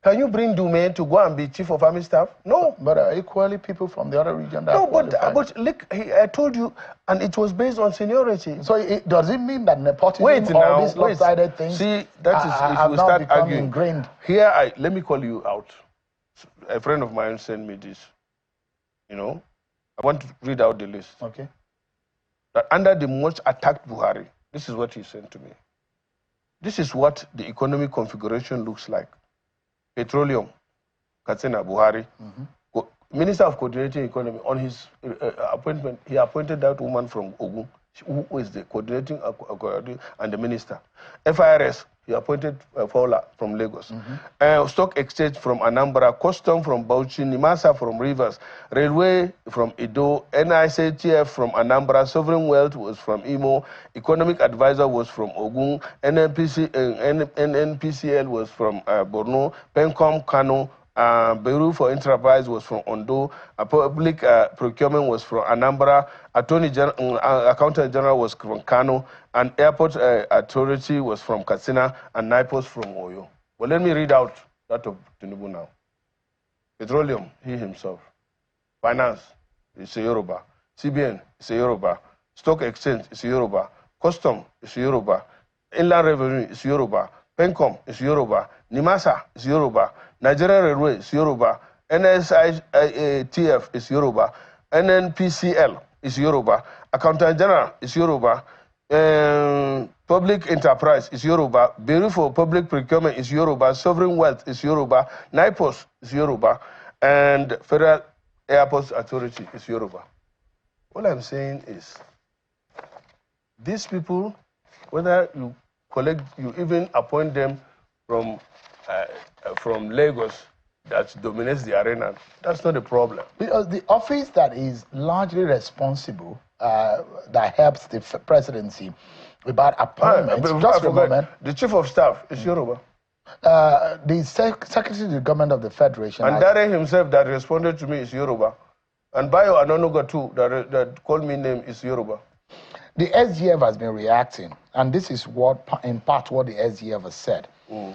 Can you bring Ndume to go and be chief of army staff? No. But equally people from the other region that but look, I told you, and it was based on seniority. So does it mean that nepotism or these lopsided things see, that is, if we start arguing, ingrained? Here, let me call you out. A friend of mine sent me this. You know, I want to read out the list. Okay. That under the most attacked Buhari, this is what he sent to me. This is what the economic configuration looks like. Petroleum, Katsina Buhari, Minister of Coordinating Economy. On his appointment, he appointed that woman from Ogun, who is the coordinating and the minister. FIRS, he appointed Fowler from Lagos. Stock Exchange from Anambra, Custom from Bauchi, Nimasa from Rivers, Railway from Edo, NICTF from Anambra, Sovereign Wealth was from Imo, Economic Advisor was from Ogun, NNPCL was from Borno, Pencom, Kano, Bureau for Enterprise was from Ondo, Public Procurement was from Anambra, Accountant General was from Kano, and Airport Authority was from Katsina, and NIPOS from Oyo. Well, let me read out that of Tinubu now. Petroleum, he himself. Finance, is a Yoruba. CBN, is a Yoruba. Stock Exchange, is a Yoruba. Custom, is a Yoruba. Inland Revenue, is Yoruba. Pencom, is Yoruba. Nimasa, is Yoruba. Nigerian Railway is Yoruba, NSITF is Yoruba, NNPCL is Yoruba, Accountant General is Yoruba, Public Enterprise is Yoruba, Bureau for Public Procurement is Yoruba, Sovereign Wealth is Yoruba, NIPOS is Yoruba, and Federal Airports Authority is Yoruba. All I'm saying is, these people, whether you collect, you even appoint them from Lagos that dominates the arena, that's not a problem. Because the office that is largely responsible, that helps the presidency about appointments, just a moment. The chief of staff is Yoruba. The secretary of the government of the federation. And Dare himself that responded to me is Yoruba. And Bayo Anonuga too, that called me name is Yoruba. The SGF has been reacting, and this is what, in part, what the SGF has said.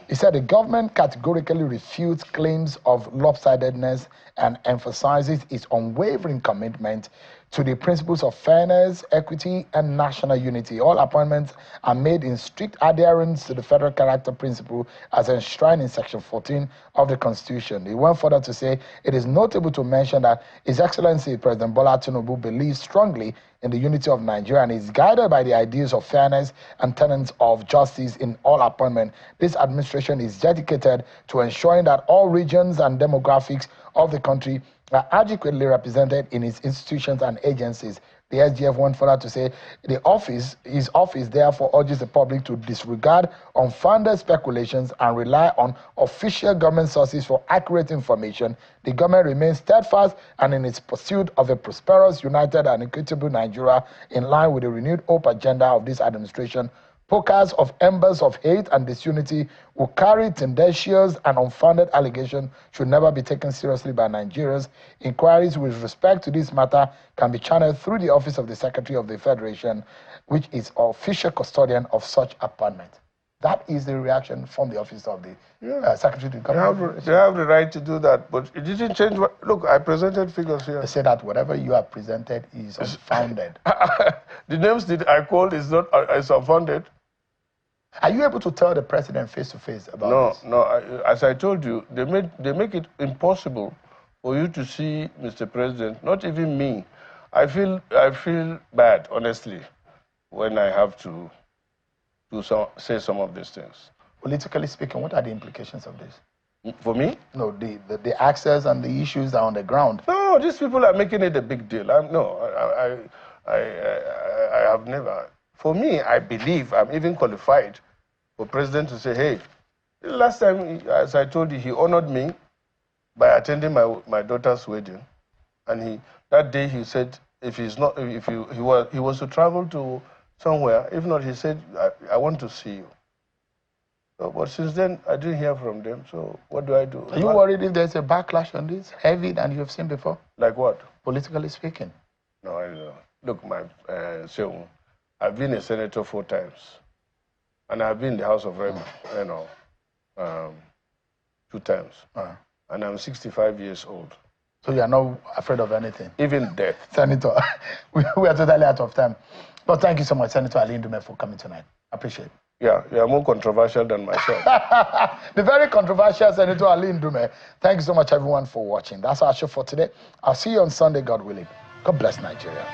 He said the government categorically refutes claims of lopsidedness and emphasizes its unwavering commitment to the principles of fairness, equity, and national unity. All appointments are made in strict adherence to the federal character principle as enshrined in Section 14 of the Constitution. He went further to say it is notable to mention that His Excellency President Bola Tinubu believes strongly in the unity of Nigeria and is guided by the ideas of fairness and tenets of justice in all appointments. This administration is dedicated to ensuring that all regions and demographics of the country are adequately represented in its institutions and agencies. The SGF went further to say his office therefore urges the public to disregard unfounded speculations and rely on official government sources for accurate information. The government remains steadfast and in its pursuit of a prosperous, united, and equitable Nigeria in line with the renewed hope agenda of this administration. Pokers of embers of hate and disunity who carry tendentious and unfounded allegations should never be taken seriously by Nigerians. Inquiries with respect to this matter can be channeled through the Office of the Secretary of the Federation, which is official custodian of such appointment. That is the reaction from the Office of the Secretary of the Government. They have the right to do that, but it didn't change. Look, I presented figures here. They say that whatever you have presented is unfounded. The names that I called is not is unfounded. Are you able to tell the president face to face about this? No. As I told you, they make it impossible for you to see Mr. President. Not even me. I feel bad, honestly, when I have to say some of these things. Politically speaking, what are the implications of this? For me? No, the access and the issues are on the ground. No, these people are making it a big deal. I have never. For me, I believe I'm even qualified for president to say, hey, last time, as I told you, he honored me by attending my daughter's wedding. And that day he said, if he was to travel to somewhere, if not, he said, I want to see you. So, but since then, I didn't hear from them. So what do I do? Are you worried if there's a backlash on this, heavy than you've seen before? Like what? Politically speaking. No, I don't know. Look, so I've been a senator 4 times. And I've been in the House of Rep, 2 times. And I'm 65 years old. So you are not afraid of anything? Even death. Senator, we are totally out of time. But thank you so much, Senator Ali Ndume, for coming tonight. I appreciate it. Yeah, you are more controversial than myself. The very controversial Senator Ali Ndume. Thank you so much, everyone, for watching. That's our show for today. I'll see you on Sunday, God willing. God bless Nigeria.